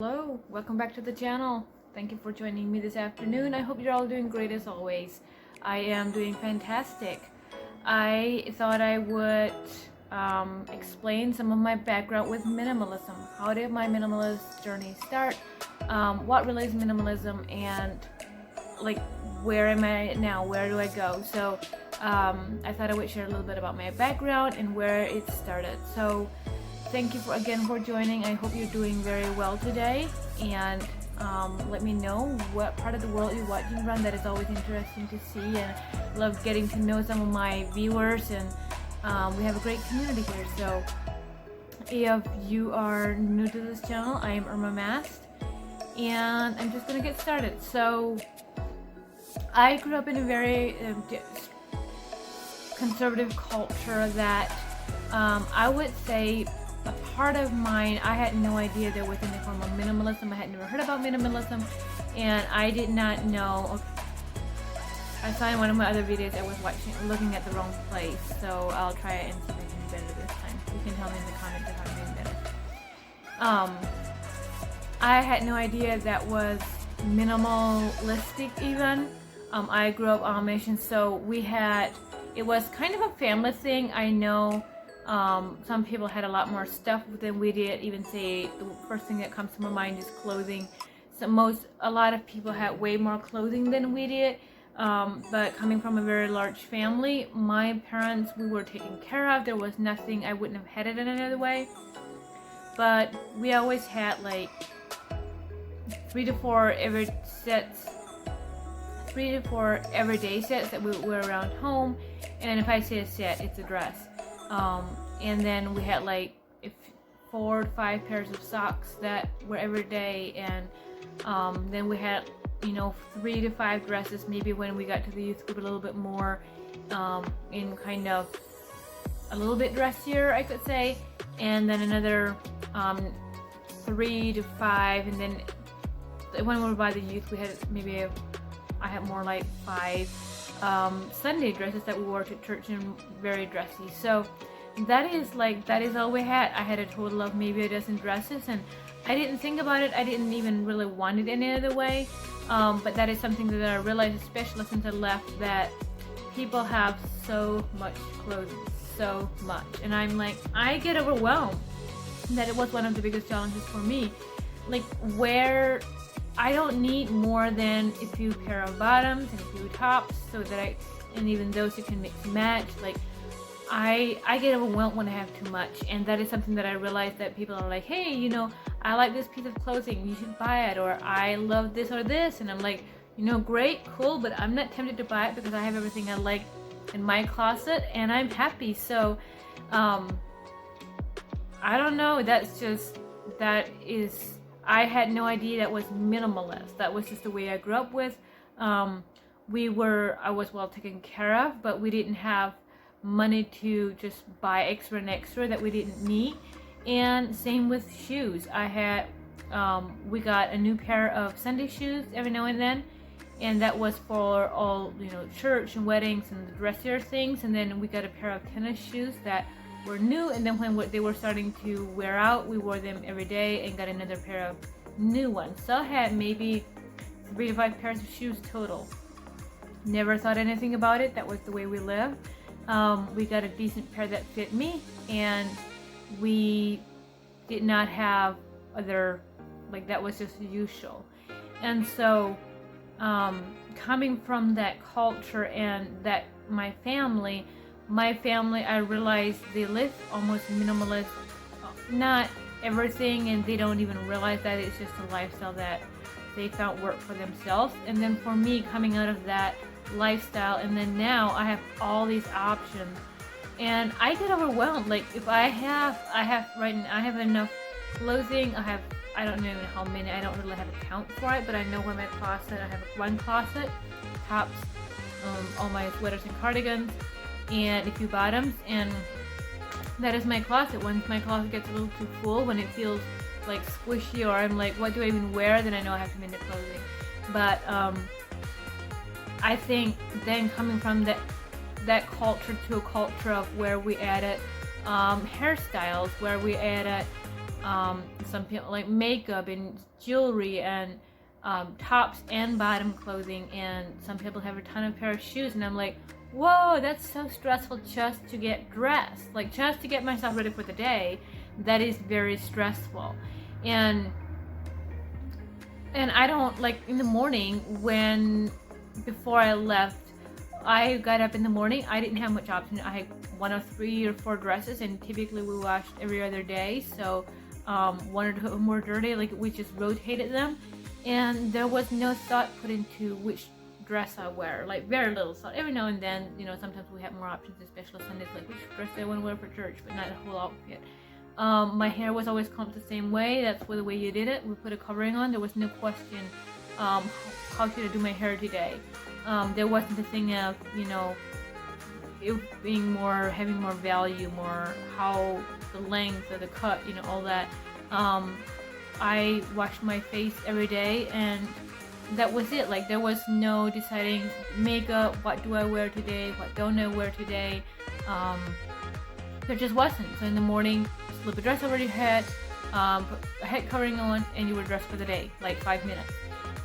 Hello, welcome back to the channel. Thank you for joining me this afternoon. I hope you're all doing great as always. I am doing fantastic. I thought I would explain some of my background with minimalism. How did my minimalist journey start? What really is minimalism, and like where am I now? Where do I go? So I thought I would share a little bit about my background and where it started. So thank you again for joining. I hope you're doing very well today, and let me know what part of the world you're watching from. That is always interesting to see, and love getting to know some of my viewers, and we have a great community here. So if you are new to this channel, I am Irma Mast, and I'm just gonna get started. So I grew up in a very conservative culture that I would say a part of mine, I had no idea there was any form of minimalism. I had never heard about minimalism, and I did not know. I saw in one of my other videos I was looking at the wrong place, so I'll try it and see if I can do better this time. You can tell me in the comments if I'm doing better. I had no idea that was minimalistic even. I grew up Amish, and so it was kind of a family thing. I know some people had a lot more stuff than we did. Even say the first thing that comes to my mind is clothing. So a lot of people had way more clothing than we did. But coming from a very large family, my parents, we were taken care of. There was nothing, I wouldn't have had it in another way. But we always had like 3 to 4 everyday sets that we wear around home. And if I say a set, it's a dress. And then we had like 4 to 5 pairs of socks that were every day, and then we had 3 to 5 dresses, maybe when we got to the youth group a little bit more, in kind of a little bit dressier, I could say, and then another 3 to 5, and then when we were by the youth, we had I had more like 5 Sunday dresses that we wore to church, and very dressy. So that is all we had. I had a total of maybe a dozen dresses, and I didn't think about it. I didn't even really want it any other way. But that is something that I realized, especially since I left, that people have so much clothing, so much, and I'm like, I get overwhelmed. That it was one of the biggest challenges for me. Like, where I don't need more than a few pair of bottoms and a few tops, so that and even those you can mix and match. Like, I get overwhelmed when I have too much, and that is something that I realized, that people are like, hey, I like this piece of clothing, you should buy it, or I love this or this, and I'm like, great, cool, but I'm not tempted to buy it because I have everything I like in my closet and I'm happy. So I don't know, I had no idea that was minimalist. That was just the way I grew up with. I was well taken care of, but we didn't have money to just buy extra and extra that we didn't need. And same with shoes. We got a new pair of Sunday shoes every now and then, and that was for all, church and weddings and the dressier things. And then we got a pair of tennis shoes that were new, and then when they were starting to wear out, we wore them every day and got another pair of new ones. So I had maybe 3 to 5 pairs of shoes total. Never thought anything about it. That was the way we lived. We got a decent pair that fit me, and we did not have other, that was just usual. And so coming from that culture and that my family, I realized they live almost minimalist, not everything, and they don't even realize that it's just a lifestyle that they found work for themselves. And then for me, coming out of that lifestyle, and then now I have all these options, and I get overwhelmed. Like, if I have enough clothing. I don't know how many, I don't really have a count for it, but I know in my closet, I have one closet, tops, all my sweaters and cardigans, and a few bottoms, and that is my closet. Once my closet gets a little too full, when it feels like squishy, or I'm like, what do I even wear, then I know I have too many clothing. But I think then coming from that culture to a culture of where we added hairstyles, where we added Some people like makeup and jewelry and tops and bottom clothing, and some people have a ton of pair of shoes, and I'm like, whoa, that's so stressful just to get dressed, like just to get myself ready for the day. That is very stressful. and and I don't like in the morning when before I left, I got up in the morning, I didn't have much option. I had one of 3 or 4 dresses, and typically we washed every other day, so one or two more dirty, like we just rotated them, and there was no thought put into which dress I wear, like very little thought. Every now and then, sometimes we have more options, especially Sundays, like which dress do I want to wear for church, but not the whole outfit. My hair was always combed the same way. That's the way you did it. We put a covering on. There was no question, how should I do my hair today? There wasn't the thing of, it being having more value, more how the length or the cut, all that. I washed my face every day, and that was it. Like, there was no deciding makeup, what do I wear today, what don't I wear today. There just wasn't. So in the morning, slip a dress over your head, put a head covering on, and you were dressed for the day, like 5 minutes.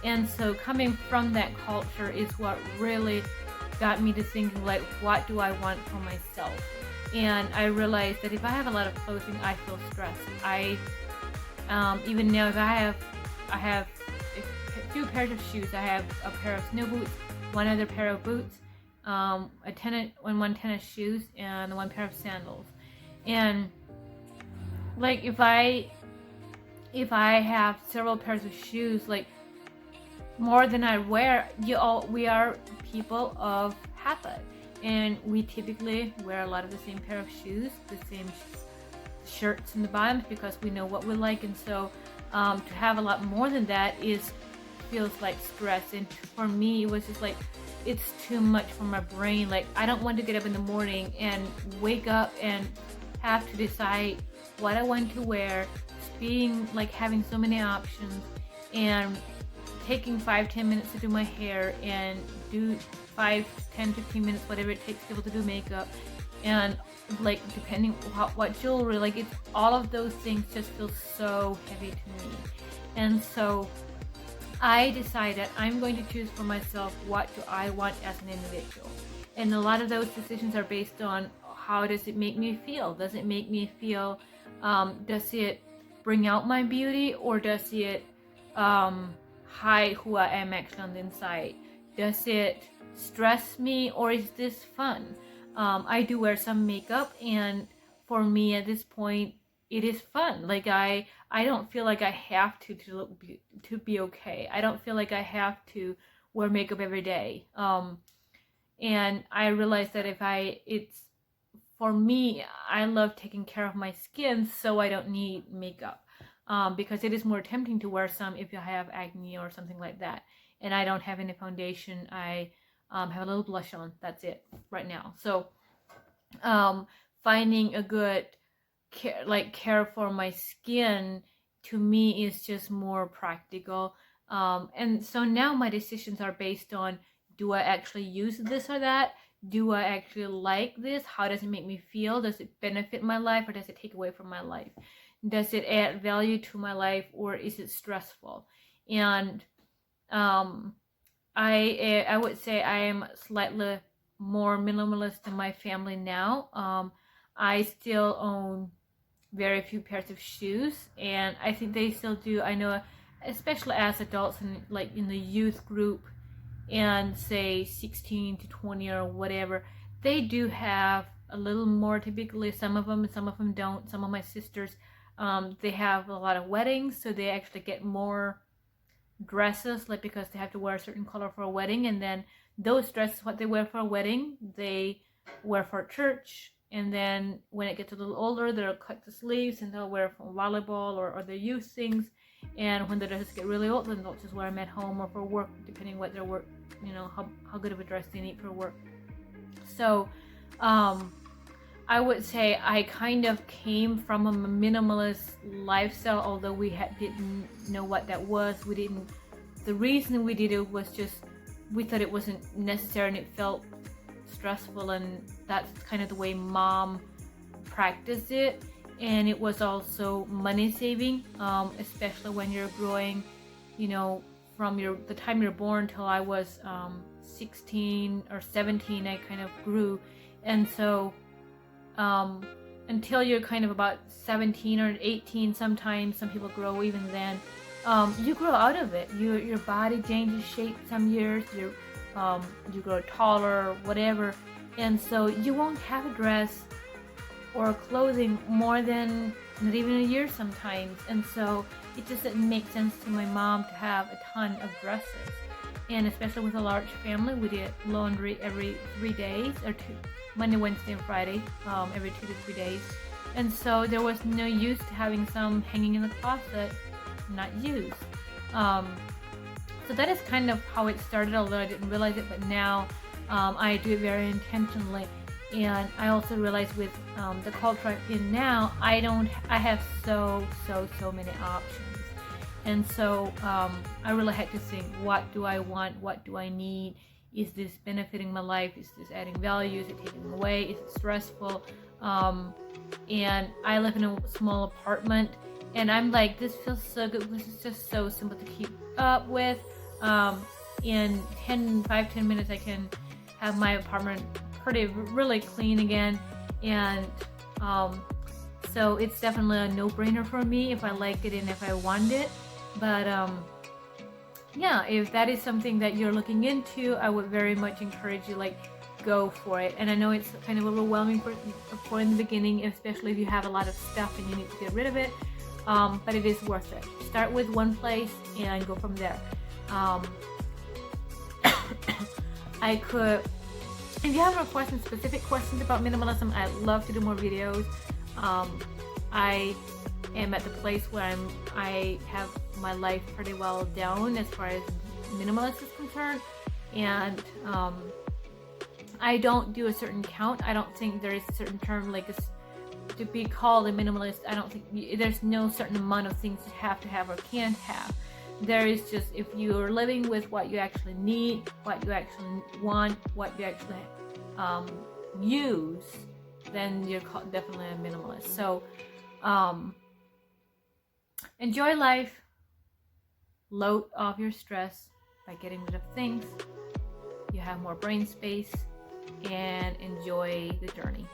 And so coming from that culture is what really got me to thinking, like, what do I want for myself? And I realized that if I have a lot of clothing, I feel stressed. Even now, if I have a few pairs of shoes. I have a pair of snow boots, one other pair of boots, one tennis shoes, and one pair of sandals. And like if I have several pairs of shoes, like more than I wear, we are people of habit, and we typically wear a lot of the same pair of shoes, the same shirts in the bottoms, because we know what we like. And so to have a lot more than that feels like stress. And for me, it was just like, it's too much for my brain. Like, I don't want to get up in the morning and wake up and have to decide what I want to wear, being like having so many options, and taking 5-10 minutes to do my hair, and do 5, 10, 15 minutes, whatever it takes to be able to do makeup, and like depending what jewelry, like it's all of those things just feel so heavy to me. And so I decided I'm going to choose for myself what do I want as an individual. And a lot of those decisions are based on how does it make me feel? Does it make me feel, does it bring out my beauty, or does it hide who I am actually on the inside? Does it stress me, or is this fun? I do wear some makeup, and for me at this point, it is fun. Like I don't feel like I have to be okay. I don't feel like I have to wear makeup every day. And I realized that for me, I love taking care of my skin, so I don't need makeup. Because it is more tempting to wear some if you have acne or something like that. And I don't have any foundation. I have a little blush on. That's it right now. So finding a good care for my skin, to me, is just more practical. And so now my decisions are based on, do I actually use this or that? Do I actually like this? How does it make me feel? Does it benefit my life, or does it take away from my life? Does it add value to my life, or is it stressful? And I would say I am slightly more minimalist than my family now. I still own very few pairs of shoes, and I think they still do. I know, especially as adults, and like in the youth group, and say 16 to 20 or whatever, they do have a little more typically. Some of them don't. Some of my sisters, they have a lot of weddings, so they actually get more dresses, like because they have to wear a certain color for a wedding, and then those dresses, what they wear for a wedding, they wear for church. And then when it gets a little older, they'll cut the sleeves and they'll wear for volleyball or other youth things. And when the dresses get really old, then they'll just wear them at home or for work, depending what their work, how good of a dress they need for work. So I would say I kind of came from a minimalist lifestyle, although we didn't know what that was. The reason we did it was just, we thought it wasn't necessary and it felt stressful, and that's kind of the way mom practiced it. and it was also money saving, especially when you're growing, you know, from the time you're born till I was 16 or 17, I kind of grew. And so until you're kind of about 17 or 18, sometimes some people grow even then, you grow out of it. Your body changes shape some years, you grow taller, whatever, and so you won't have a dress or clothing more than not even a year sometimes. And so it just didn't make sense to my mom to have a ton of dresses. And especially with a large family, we did laundry every 3 days, or Monday, Wednesday, and Friday, every 2 to 3 days. And so there was no use to having some hanging in the closet, not used. So that is kind of how it started, although I didn't realize it, but now I do it very intentionally. And I also realize with the culture I'm in now, I have so many options. And so I really had to think, what do I want? What do I need? Is this benefiting my life? Is this adding value? Is it taking away? Is it stressful? And I live in a small apartment, and I'm like, this feels so good. This is just so simple to keep up with. In 5-10 minutes, I can have my apartment really clean again. And so it's definitely a no-brainer for me if I like it and if I want it. But yeah, if that is something that you're looking into, I would very much encourage you, like, go for it. And I know it's kind of overwhelming for in the beginning, especially if you have a lot of stuff and you need to get rid of it, but it is worth it. Start with one place and go from there. I could, if you have more questions, specific questions about minimalism, I'd love to do more videos. I am at the place where I have my life pretty well down as far as minimalist is concerned, and I don't do a certain count. I don't think there is a certain term like to be called a minimalist. I don't think there's no certain amount of things you have to have or can't have. There is just, if you're living with what you actually need, what you actually want, what you actually use, then you're definitely a minimalist. So enjoy life, load off your stress by getting rid of things. You have more brain space, and enjoy the journey.